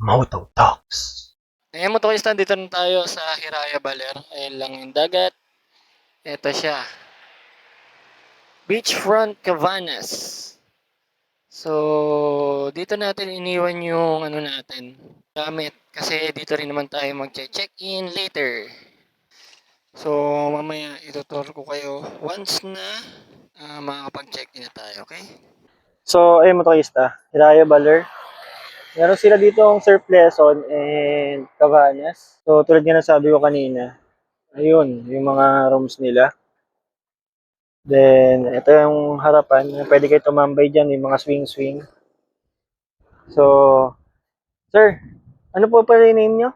Moto Talks. Ayan mo toys, dito na tayo sa Hiraya Baler. Ayan lang yung dagat. Ito siya. Beachfront Cabanas. So, dito natin iniwan yung natin, gamit. Kasi dito rin naman tayo mag-check-in later. So, mamaya ituturo ko kayo once na makakapag-check-in na tayo, okay? So, ayun motorista, Hiraya Baler. Meron sila dito ang surf lesson and Cabanas. So, tulad nga ng sabi ko kanina, ayun, yung mga rooms nila. Then, ito yung harapan. Pwede kayo tumambay dyan, yung mga swing-swing. So, sir, ano po pala yung name nyo?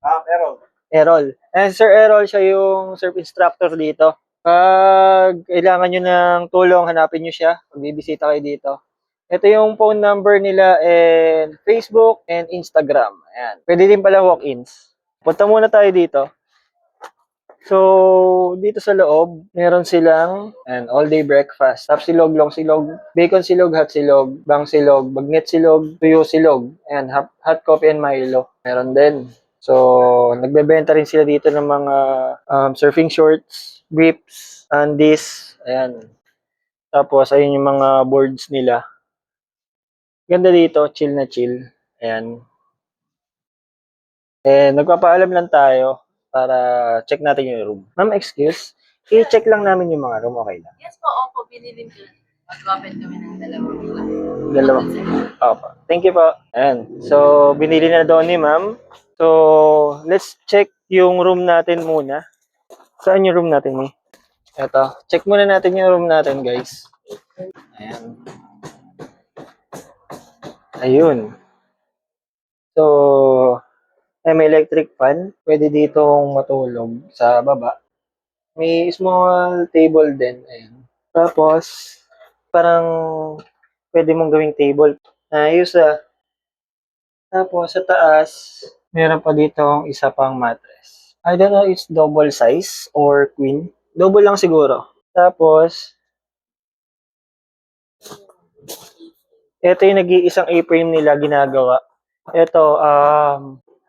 Errol. Errol. Sir Errol, siya yung surf instructor dito. Pag kailangan nyo ng tulong, hanapin nyo siya. Pag bibisita kayo dito. Ito yung phone number nila and Facebook and Instagram. Ayan. Pwede din pala walk-ins. Punta muna tayo dito. So, dito sa loob, meron silang all-day breakfast. Tap silog, long silog, bacon silog, hot silog, bang silog, bagnet silog, tuyo silog, and hot coffee and Milo. Meron din. So, nagbebenta rin sila dito ng mga surfing shorts, briefs, undies. Ayan. Tapos, ayun yung mga boards nila. Ganda dito, chill na chill. Ayan. Nagpapaalam lang tayo para check natin yung room. Ma'am, excuse. I-check lang namin yung mga room, okay lang? Yes po, opo, binilin ko. Mag-open kami ng dalawang room. Dalawa. Opo. Thank you po. Ayan. So, binili na doon ni ma'am. So, let's check yung room natin muna. Saan yung room natin, eh? Eto. Check muna natin yung room natin, guys. Ayan. Ayun. So, may electric fan. Pwede ditong matulog sa baba. May small table din. Ayan. Tapos, parang pwede mong gawing table. Ayos ah. Tapos, sa taas, meron pa ditong isa pang mattress. I don't know it's double size or queen. Double lang siguro. Tapos, ito yung nag-iisang A-frame nila ginagawa. Ito,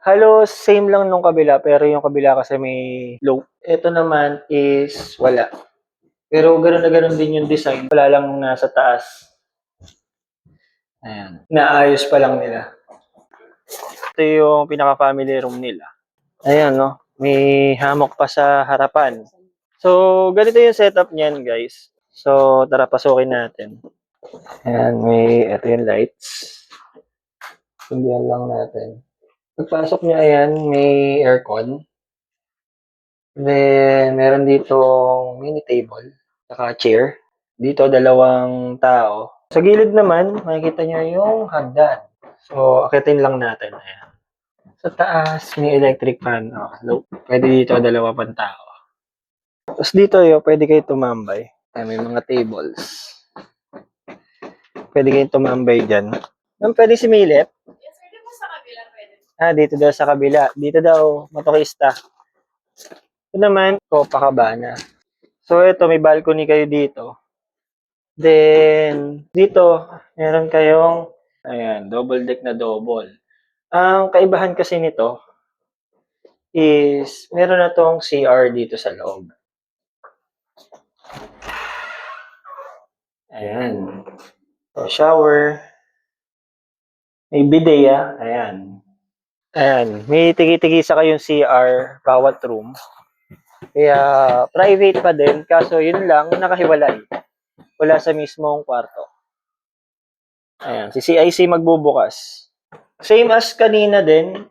halos same lang nung kabila, pero yung kabila kasi may low. Ito naman is wala. Pero gano'n na gano'n din yung design. Wala lang nasa taas. Ayan. Naayos pa lang nila. Ito yung pinaka-family room nila. Ayan, no? May hammock pa sa harapan. So, ganito yung setup niyan, guys. So, tara, pasukin natin. Ayan, ito yung lights. Sundihan lang natin. Pagpasok niya, ayan, may aircon. Then, meron dito mini table, saka chair. Dito, dalawang tao. Sa gilid naman, makikita niyo yung hagdan. So, akitin lang natin. Ayan. Sa taas, may electric fan. Pwede dito, dalawa pang tao. Tapos dito, pwede kayo tumambay. Ayan, may mga tables. Pwede kayo tumambay dyan. Pwede similip. Yes, sir, dito sa kabila pwede. Dito daw sa kabila. Dito daw, motorista. Ito naman, Copacabana. So, ito, may balcony kayo dito. Then, dito, meron kayong, ayan, double deck na double. Ang kaibahan kasi nito is, meron na tong CR dito sa loob. Ayan. So, shower. May bidet, ayan. Ayan, may tigi-tigisa kayong CR bawat room. Kaya private pa din, kaso yun lang, nakahiwalay. Wala sa mismong kwarto. Ayan, si CIC magbubukas. Same as kanina din.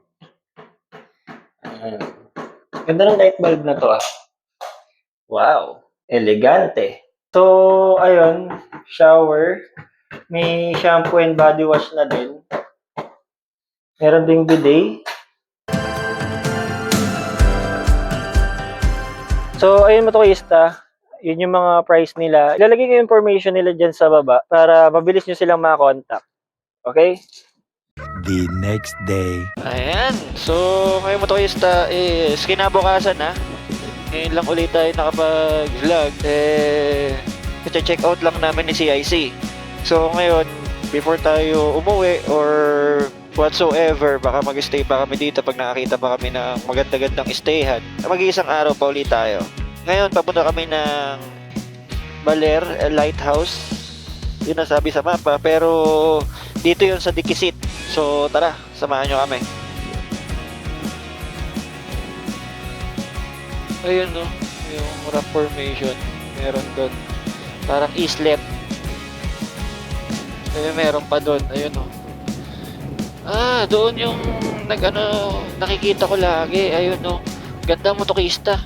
Ayan. Ganda ng light bulb na to ah. Wow, elegante. So, ayun, shower. May shampoo and body wash na din. Meron ding bidet. So, ayun motorista, yun yung mga price nila. Ilalagay ko yung information nila dyan sa baba para mabilis nyo silang makakontakt. Okay? The next day. Ayan. So, ngayon motorista is kinabukasan na. Ngayon lang ulit tayo nakapag-vlog. Check out lang namin ni CIC. So, ngayon, before tayo umuwi or whatsoever. Baka mag-stay pa kami dito pag nakakita pa kami ng maganda-gandang stayhan. Mag-iisang araw pa ulit tayo. Ngayon, papunta kami ng Baler Lighthouse. Yun ang sabi sa mapa. Pero dito yun sa Dikisit. So tara, samahan nyo kami. Ayun no, yung rock formation. Meron doon. Parang islet. Ayun, meron pa doon. Ayun no. Doon yung nakikita ko lagi. Ayun no. Ganda motokista.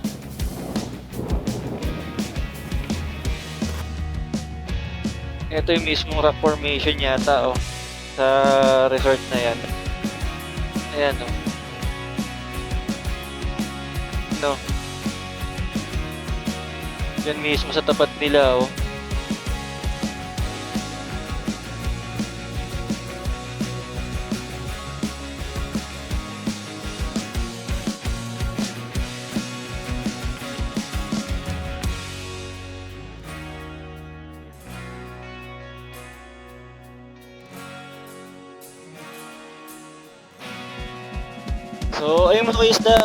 Ito yung mismong rock formation yata sa resort na yan. Ayan no. Yan mismo sa tapat nila So, ayun mga isda,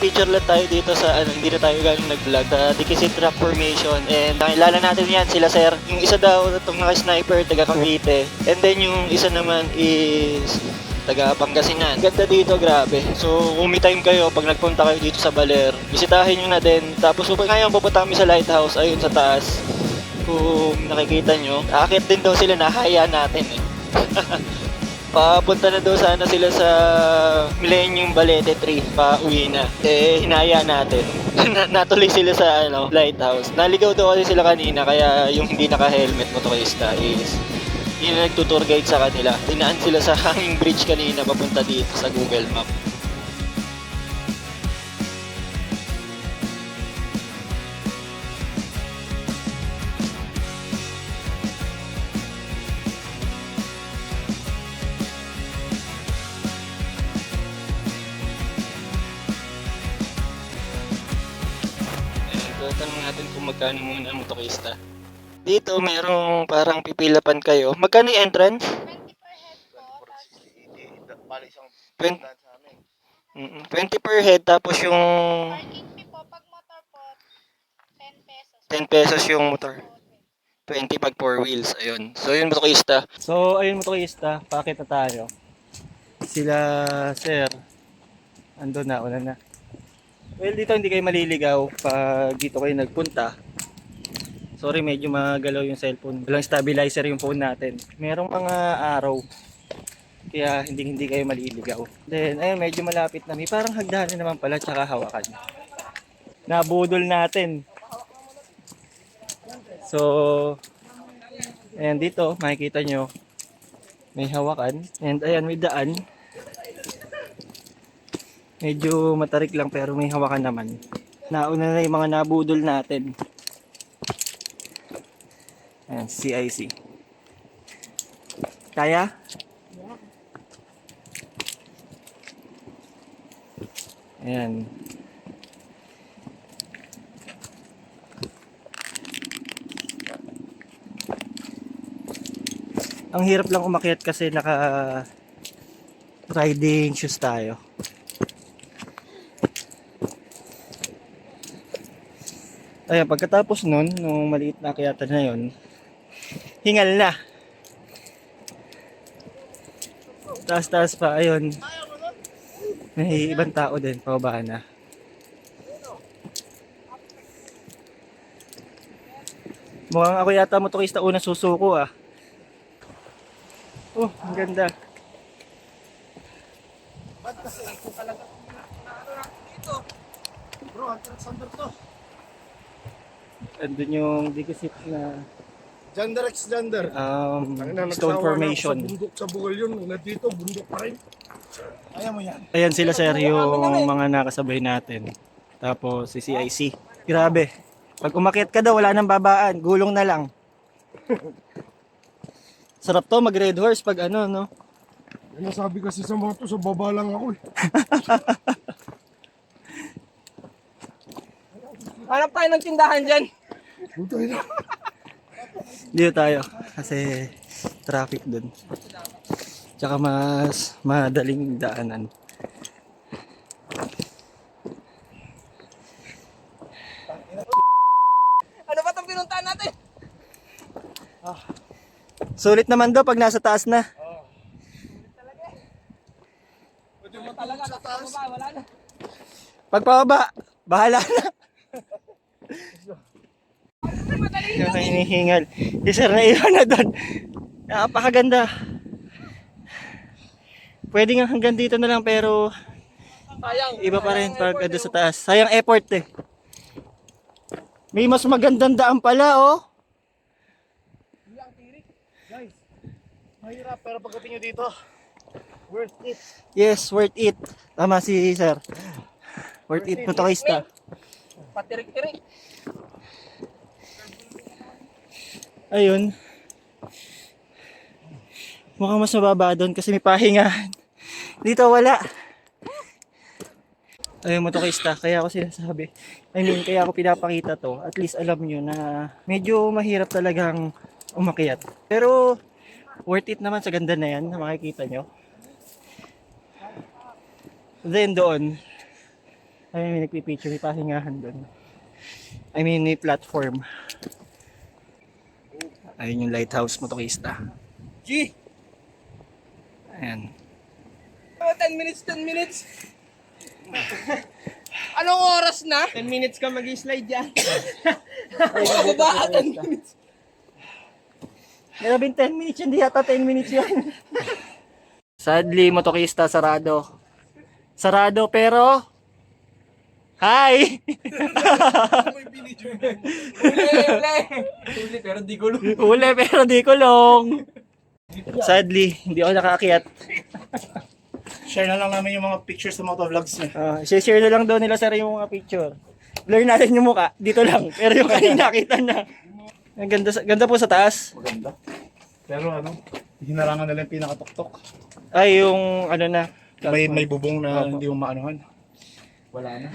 picture lang tayo dito sa hindi na tayo galing nag-vlog sa Dikisit Rock Formation, and nakilala natin yan sila sir. Yung isa daw itong naka-sniper, taga Cavite, and then yung isa naman is taga Pangasinan. Ganda dito, grabe. So, kung may time kayo, pag nagpunta kayo dito sa Baler, bisitahin nyo na din. Tapos, kung ngayon pupunta kami sa lighthouse, ayun sa taas, kung nakikita nyo, aakit din daw sila, nahaya natin papunta na daw sana sila sa Millennium Balete 3, pa-uwi na. Hinaya natin. Natuloy sila sa lighthouse. Naligaw daw kasi sila kanina, kaya yung hindi naka-helmet motorista is yung nagtutour guide sa kanila. Dinaan sila sa hanging bridge kanina papunta dito sa Google Map. Tanong natin kung magkano muna ang motorista. Dito merong parang pipilapan kayo. Magkano yung entrance? 20 20 per head, tapos yung Parking fee po, pag motor po, 10 pesos. 10 pesos yung motor. 20 pag 4 wheels. Ayun. So yun motorista. So, ayun motorista, pakita tayo. Sila, sir, andun na, una na. Well, dito hindi kayo maliligaw pag dito kayo nagpunta. Sorry, medyo magalaw yung cellphone. Walang stabilizer yung phone natin. Merong mga araw. Kaya hindi kayo maliligaw. Then, ayun, medyo malapit na. May parang hagdanan naman pala, tsaka hawakan. Nabudol natin. So, ayan dito, makikita nyo. May hawakan. And ayan, may daan. Medyo matarik lang pero may hawakan naman. Nauna na yung mga nabudol natin. Ayan, CIC. Kaya? Ayan. Ang hirap lang umakyat kasi naka riding shoes tayo. Ayan, pagkatapos nun, nung maliit na akyatan na yun, hingal na. Taas-taas pa, ayun. May ibang tao din, pababa na. Mukhang ako yata motorista una susuko ah. Oh, ang ganda. Andun yung Dikisit na Jander x Jander. stone formation. Sa bundok sa Bugol yun. Dito, bundok pa rin. Kaya mo yan. Ayan sila sir, yung mga nakasabay natin. Tapos si CIC. Grabe. Pag umakyat ka daw, wala nang babaan. Gulong na lang. Sarap to, mag red horse pag ano, no? Ano sabi kasi sa mga to, sa baba lang ako eh. Hanap tayo ng tindahan dyan. Puta ina. Dito tayo. Kasi traffic dun. Tsaka mas madaling daanan. Ano ba itong pinuntahan natin? Sulit naman daw pag nasa taas na. Pwede mo talaga sa taas. Wala na. Pagpababa, bahala na. Yung hinihingal. Si sir na iwan na doon. Napakaganda. Pwede nga hanggang dito na lang pero Sayang. iba pa rin pag doon sa taas. Sayang effort eh. May mas magandang daan pala oh. Guys, mahirap pero pagdating nyo dito, worth it. Yes, worth it. Tama si sir. Worth it motorista. Patirik-tirik. Ayun. Mukhang mas mababa doon kasi may pahingahan. Dito wala. Ayun, motorista. Kaya ako sinasabi. Kaya ako pinapakita to. At least alam nyo na medyo mahirap talagang umakyat. Pero worth it naman sa ganda na yan na makikita nyo. Then doon, ayun, may nagpipicture, may pahingahan doon. I mean, may platform. Ayun yung lighthouse motorista. G! Ayan. 10 minutes, 10 minutes. Anong oras na? 10 minutes ka mag-slide yan. Bababa, 10 minutes. Meron 10 minutes, hindi yata 10 minutes yan. Sadly, motorista, sarado. Sarado pero... Hi! May binidyo mo. Huli, pero di gulo. Huli pero di kulong. Sadly, hindi ako nakaakyat. Share na lang namin yung mga pictures sa motovlogs niya. Share na lang daw nila sir yung mga picture. Blur natin yung mukha, dito lang. Pero yung kanina nakita na. Ang ganda po sa taas. Maganda. Pero ano, hinarangan nila yung pinakatuktok. Ay, yung ano na. May bubong na hindi mo maanuhan. Wala na.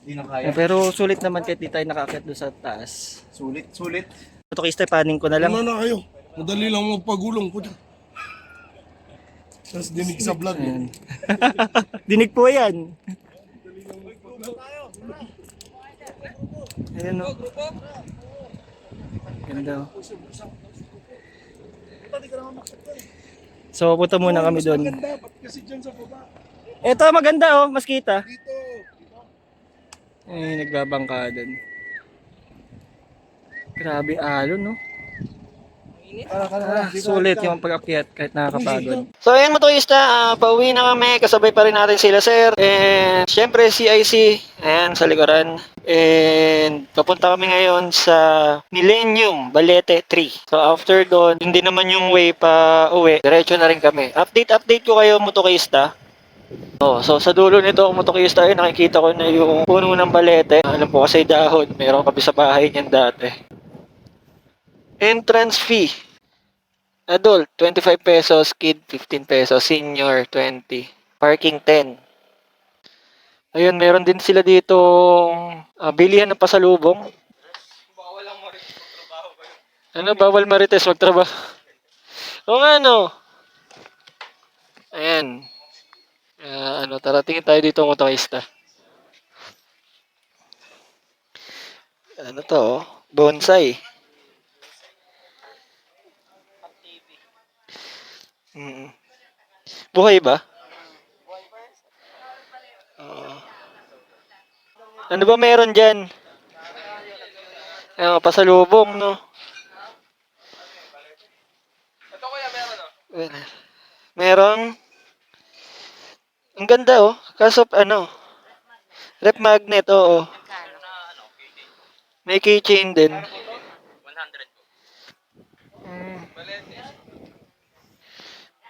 Hindi na kaya. Pero sulit naman kahit di tayo nakaakyat doon sa taas. Sulit, sulit. Motorista, paning ko na lang. Ano na kayo? Madali lang magpagulong po dyan. Tapos dinig sa vlog. Ayan. Dinig po yan. Ayan o. Ganda o. So punta muna kami doon. Maganda, ba't kasi dyan sa baba? Ito maganda oh, mas kita. Dito. Eh, nagbabangka doon. Grabe alon no. Sulit yung pag-akyat kahit nakakapagod. So ayun motorista, pauwi na kami, kasabay pa rin natin sila sir. And syempre CIC, ayan sa likuran. And papunta kami ngayon sa Millennium Balete 3. So after doon, hindi naman yung way pa uwi, diretso na rin kami. Update ko kayo motorista. So sa dulo nito ang motorista ay nakikita ko na yung puno ng balete. Alam po kasi dahon, meron kami sa bahay niyan dati. Entrance fee. Adult, 25 pesos. Kid, 15 pesos. Senior, 20. Parking, 10. Ayun, meron din sila dito bilihan ng pasalubong. Ano, bawal marites magtrabaho. O nga, no? Ayan. Tara, tingin tayo dito motorista. Ano to, bonsai. Buhay ba? Ano ba meron dyan? Pasalubong, no? Ito kuya, meron o. Meron? Ang ganda, oh. Kaso, rep magnet, oo. May keychain din. 100 po. Balete.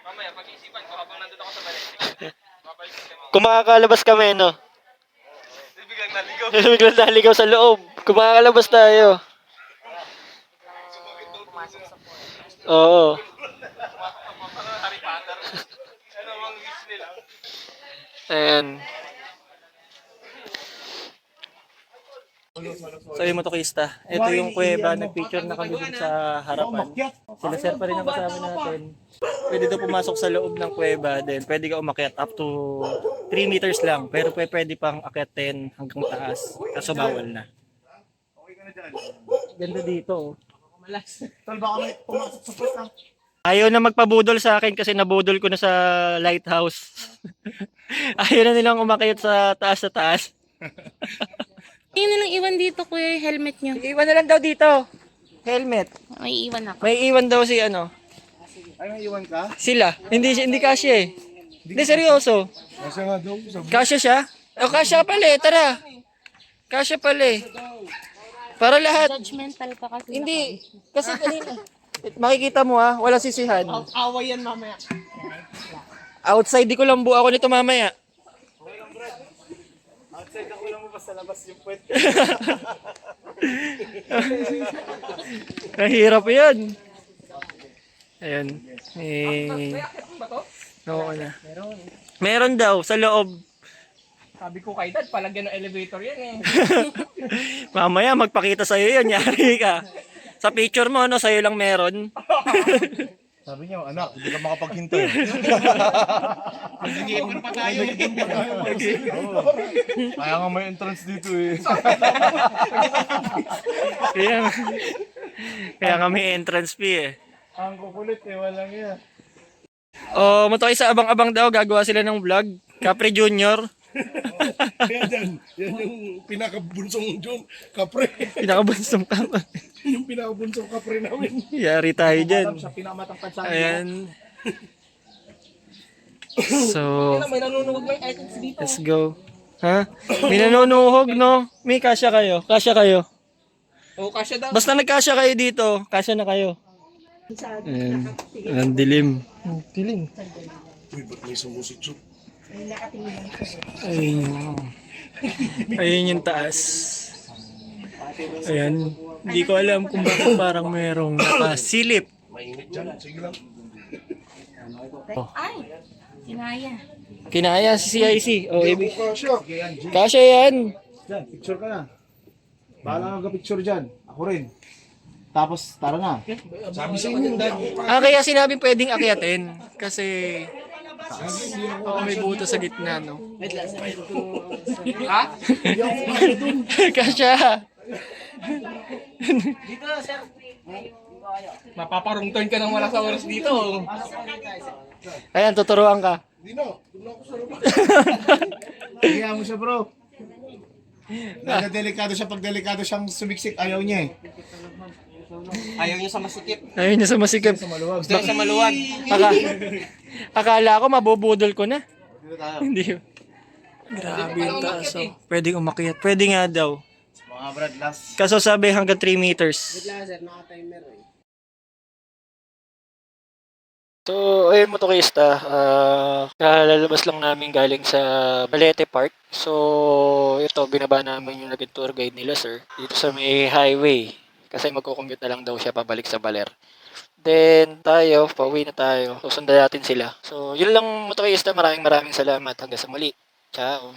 Mamaya, pag-isipan ko habang nandun ako sa balete. Babalik kami. Kung makakalabas kami, no? Biglang naligaw. Biglang naligaw sa loob. Kung makakalabas tayo. Oo. Harry Potter. Ano bang wish nila? Ayan. So yung motokista, ito yung kuweba, nagpicture na kami dun sa harapan. Sila sir pa rin ang kasama natin. Pwede daw pumasok sa loob ng kuweba, then pwede ka umakyat up to 3 meters lang. Pero pwede pang akyatin hanggang taas, kaso bawal na. Ganda dito. Tol, baka may pumasok sa puta. Ayaw na magpabudol sa akin kasi nabudol ko na sa lighthouse. Ayaw na nilang umakyat sa taas. Hindi na lang iwan dito, kuya, yung helmet nyo. Iwan na lang daw dito. Helmet. May iwan ako. May iwan daw si ano. Ay, may iwan ka? Sila. Hindi kasya eh. Hindi seryoso. Kasi nga daw. Kasya siya? O kasya pala eh. Tara. Kasya pala eh. Para lahat. Judgmental pa kasi. Hindi. Kasi kanina. Makikita mo ah. Wala sisihan. Away yan mamaya. Outside di ko lang buo ako nito mamaya. Outside ako lang mo basta labas yung puwet. Nahirap yan. Ayan. Oo na. Meron daw sa loob. Sabi ko kay Dad, palagyan ng elevator yan eh. Mamaya magpakita sa'yo yan. Yari ka. Sa picture mo, no, sa'yo lang meron. Sabi niya, anak, hindi ka makapaghintay. Nag-iipon pa tayo. Kaya nga may entrance dito eh. Kaya, kaya kami entrance fee eh. Ang kukulit eh, walang yan. Oh, matoy sa abang-abang daw, gagawa sila ng vlog. Capri Junior. Yan yung pinakabunsong kapre. Pinakabunsong kama. Yung pinakabunsong kapre namin. Yari tayo dyan. Siya pinakamatangkad sa akin. Ayan. So, May nanunuwag may items dito. let's go. Ha? May nanonuhog, no? May kasya kayo. Kasya kayo. O, kasya daw. Basta nagkasya kayo dito, kasya na kayo. Ayan. Ang dilim. Ang dilim. Uy, ba't may sumusitsok? Ayun. Ayun yung taas. Ayan. Hindi ko alam kung bakit parang merong nakasilip. Mainit dyan. Sige lang. Ay, kinaya. Kinaya si CIC. O, ibig. Kasya. Kasya yan. Diyan, picture ka na. Bahala ka picture dyan. Ako rin. Tapos, tara na. Sabi sa inyo, Dad. Kaya sinabing pwedeng akyatin. Kasi may buto sa gitna, no? Ha? Kasya. Mapaparungton ka ng wala sa oras dito. Ayan, tuturuan ka. Hindi na. Doon ako sa labas. Kaya mo siya bro. Delikado siya pag delikado siyang sumiksik. Ayaw niya eh. Ayaw niya sa masikip. Ayun niya sa masikip. Gusto niya sa maluwag. Akala ko mabubudol ko na. Dito tayo. Hindi. Grabe yung taas. Oh. Pwedeng umakyat. Pwede nga daw. Mga brad, last. Kaso sabi hanggang 3 meters. So, ayun motokista, kalalabas lang namin galing sa Balete Park. So, ito, binaba namin yung naging tour guide nila, sir. Dito sa may highway. Kasi magkukommute na lang daw siya pabalik sa Baler. Then, tayo, pauwi na tayo. Susundan natin sila. So, yun lang motokista. Maraming salamat. Hanggang sa muli. Ciao.